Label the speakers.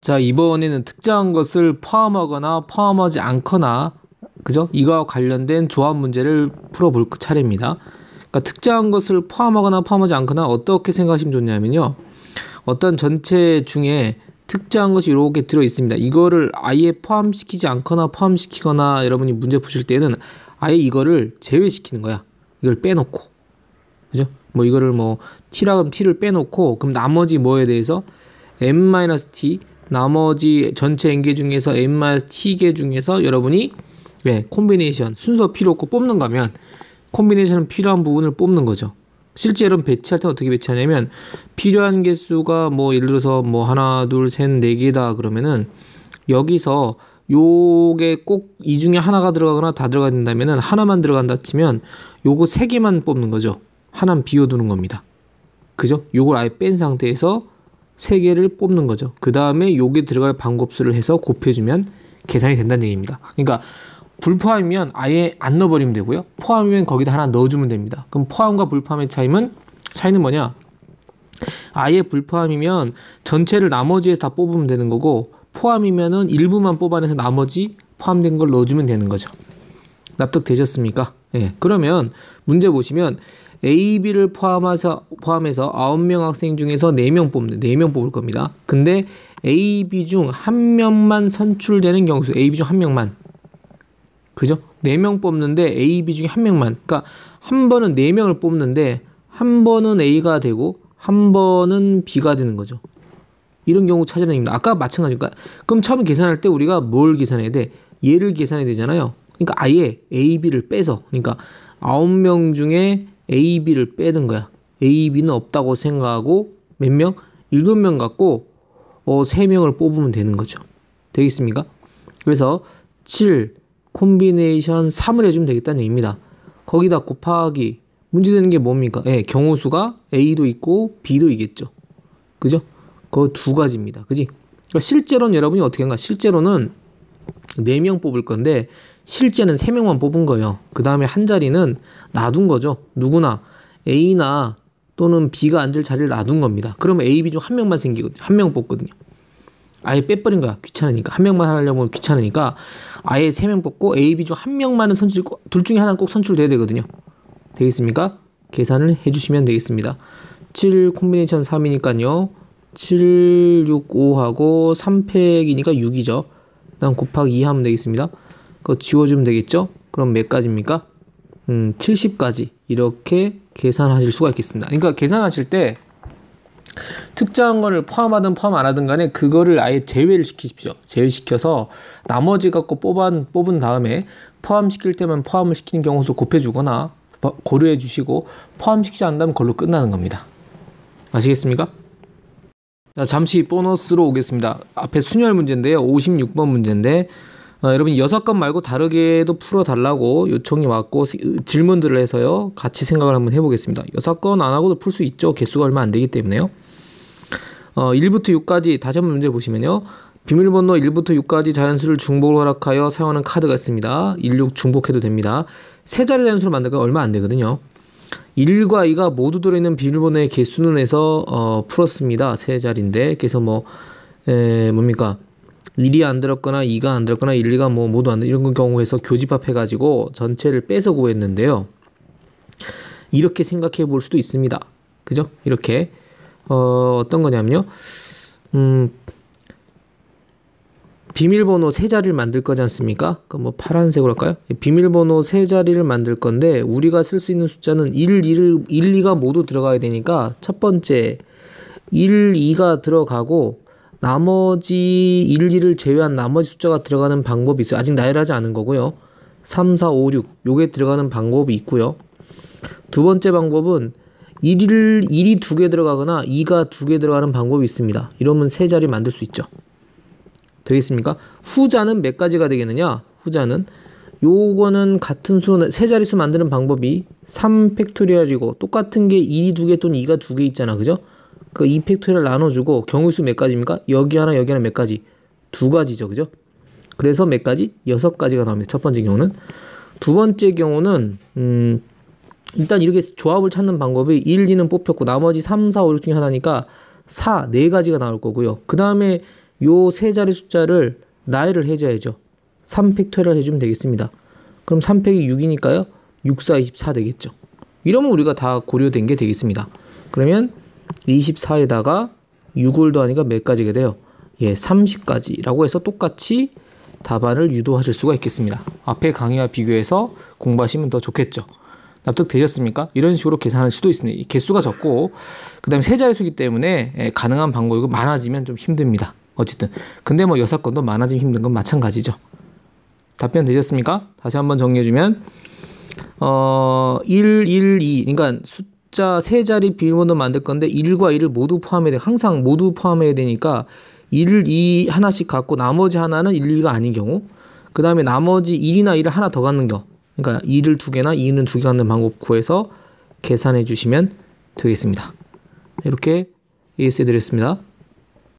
Speaker 1: 자, 이번에는 특정한 것을 포함하거나 포함하지 않거나, 그죠? 이거와 관련된 조합 문제를 풀어볼 차례입니다. 그러니까 특정한 것을 포함하거나 포함하지 않거나 어떻게 생각하시면 좋냐면요. 어떤 전체 중에 특정한 것이 이렇게 들어 있습니다. 이거를 아예 포함시키지 않거나 포함시키거나 여러분이 문제 푸실 때는 아예 이거를 제외시키는 거야. 이걸 빼놓고. 그죠? 뭐 이거를 뭐 t라 그럼 t를 빼놓고 그럼 나머지 뭐에 대해서 n-t 나머지 전체 n개 중에서 n-t개 중에서 여러분이 콤비네이션 순서 필요 없고 뽑는 거면 콤비네이션은 필요한 부분을 뽑는 거죠. 실제 여러분 배치할 때 어떻게 배치하냐면 필요한 개수가 뭐 예를 들어서 뭐 하나 둘 셋 네 개다 그러면은 여기서 요게 꼭 이 중에 하나가 들어가거나 다 들어가야 된다면은 하나만 들어간다 치면 요거 세 개만 뽑는 거죠. 하나는 비워두는 겁니다. 그죠? 요걸 아예 뺀 상태에서 세 개를 뽑는 거죠. 그 다음에 요게 들어갈 방곱수를 해서 곱해주면 계산이 된다는 얘기입니다. 그러니까 불포함이면 아예 안 넣어버리면 되고요. 포함이면 거기다 하나 넣어주면 됩니다. 그럼 포함과 불포함의 차이는 뭐냐? 아예 불포함이면 전체를 나머지에서 다 뽑으면 되는 거고 포함이면은 일부만 뽑아내서 나머지 포함된 걸 넣어주면 되는 거죠. 납득되셨습니까? 예. 그러면 문제 보시면 A, B를 포함해서 9명 학생 중에서 4명 뽑을 겁니다. 근데 A, B 중 1명만 선출되는 경우수. A, B 중 1명만. 그죠? 4명 뽑는데 A, B 중에 1명만. 그러니까 한 번은 4명을 뽑는데 한 번은 A가 되고 한 번은 B가 되는 거죠. 이런 경우 찾아냅니다. 아까 마찬가지니까. 그럼 처음에 계산할 때 우리가 뭘 계산해야 돼? 얘를 계산해야 되잖아요. 그러니까 아예 A, B를 빼서. 그러니까 9명 중에 A, B를 빼는 거야. A, B는 없다고 생각하고 몇 명? 7명 갖고 3명을 뽑으면 되는 거죠. 되겠습니까? 그래서 7 콤비네이션 3을 해주면 되겠다는 얘기입니다. 거기다 곱하기 문제되는 게 뭡니까? 경우수가 A도 있고 B도 있겠죠. 그죠? 그 두 가지입니다. 그지? 그러니까 실제로는 여러분이 어떻게 한가? 실제로는 4명 뽑을 건데 실제는 3명만 뽑은 거예요. 그 다음에 한 자리는 놔둔 거죠. 누구나 A나 또는 B가 앉을 자리를 놔둔 겁니다. 그러면 A, B 중 1명만 생기거든요. 1명 뽑거든요. 아예 빼버린 거야. 귀찮으니까. 1명만 하려면 귀찮으니까 아예 3명 뽑고 A, B 중 1명만은 둘 중에 하나는 꼭 선출돼야 되거든요. 되겠습니까? 계산을 해주시면 되겠습니다. 7 콤비네이션 3이니까요. 7, 6, 5하고 3팩이니까 6이죠. 그 다음 곱하기 2 하면 되겠습니다. 그거 지워주면 되겠죠? 그럼 몇 가지입니까? 70가지 이렇게 계산하실 수가 있겠습니다. 그러니까 계산하실 때 특정한 거를 포함하든 포함 안 하든 간에 그거를 아예 제외를 시키십시오. 제외시켜서 나머지 갖고 뽑은 다음에 포함시킬 때만 포함을 시키는 경우수 곱해주거나 고려해 주시고 포함시키지 않는다면 그걸로 끝나는 겁니다. 아시겠습니까? 자, 잠시 보너스로 오겠습니다. 앞에 순열 문제인데요. 56번 문제인데 여러분 6건 말고 다르게도 풀어달라고 요청이 왔고 질문들을 해서요. 같이 생각을 한번 해보겠습니다. 6건 안 하고도 풀 수 있죠. 개수가 얼마 안 되기 때문에요. 1부터 6까지 다시 한번 문제 보시면요. 비밀번호 1부터 6까지 자연수를 중복을 허락하여 사용하는 카드가 있습니다. 1, 6 중복해도 됩니다. 세 자리 자연수를 만들까 얼마 안 되거든요. 1과 2가 모두 들어있는 비밀번호의 개수는 해서 풀었습니다. 세 자리인데 그래서 뭡니까? 1이 안 들었거나 2가 안 들었거나 1, 2가 모두 안 들었거나 이런 경우에서 교집합해가지고 전체를 빼서 구했는데요. 이렇게 생각해 볼 수도 있습니다. 그죠? 이렇게 어떤 거냐면요. 비밀번호 세 자리를 만들 거지 않습니까? 그럼 파란색으로 할까요? 비밀번호 세 자리를 만들 건데 우리가 쓸 수 있는 숫자는 1, 2가 모두 들어가야 되니까 첫 번째 1, 2가 들어가고 나머지 1, 2를 제외한 나머지 숫자가 들어가는 방법이 있어요. 아직 나열하지 않은 거고요. 3, 4, 5, 6 요게 들어가는 방법이 있고요. 두 번째 방법은 1이 2개 들어가거나 2가 2개 들어가는 방법이 있습니다. 이러면 세 자리 만들 수 있죠. 되겠습니까? 후자는 몇 가지가 되겠느냐? 후자는 요거는 같은 세 자릿수 만드는 방법이 3팩토리얼이고 똑같은 게 1이 2개 또는 2가 2개 있잖아. 그죠? 그 2팩토리얼 나눠주고 경우수 몇 가지입니까? 여기 하나 여기 하나 몇 가지? 2가지죠. 그죠? 그래서 몇 가지? 6가지가 나옵니다. 첫 번째 경우는. 두 번째 경우는 일단 이렇게 조합을 찾는 방법이 1, 2는 뽑혔고 나머지 3, 4, 5, 6 중에 하나니까 4, 4가지가 나올 거고요. 그 다음에 요 세 자리 숫자를 나열을 해줘야죠. 3팩토리얼 해주면 되겠습니다. 그럼 3 팩이 6이니까요. 6, 4, 24 되겠죠. 이러면 우리가 다 고려된 게 되겠습니다. 그러면 24에다가 6을 더하니까 몇 가지가 돼요? 예, 30가지라고 해서 똑같이 답안을 유도하실 수가 있겠습니다. 앞에 강의와 비교해서 공부하시면 더 좋겠죠. 납득되셨습니까? 이런 식으로 계산할 수도 있습니다. 개수가 적고 그 다음에 세 자릿수기 때문에 가능한 방법이 많아지면 좀 힘듭니다. 어쨌든 근데 뭐 여사건도 많아지면 힘든 건 마찬가지죠. 답변 되셨습니까? 다시 한번 정리해주면 1, 1, 2 그러니까 숫자 세 자리 비밀번호 만들 건데 1과 2를 모두 포함해야 돼. 항상 모두 포함해야 되니까 1, 2 하나씩 갖고 나머지 하나는 1, 2가 아닌 경우 그 다음에 나머지 1이나 2를 하나 더 갖는 경우 그러니까 2를 2개나 2는 2개 갖는 방법 구해서 계산해 주시면 되겠습니다. 이렇게 AS 해드렸습니다.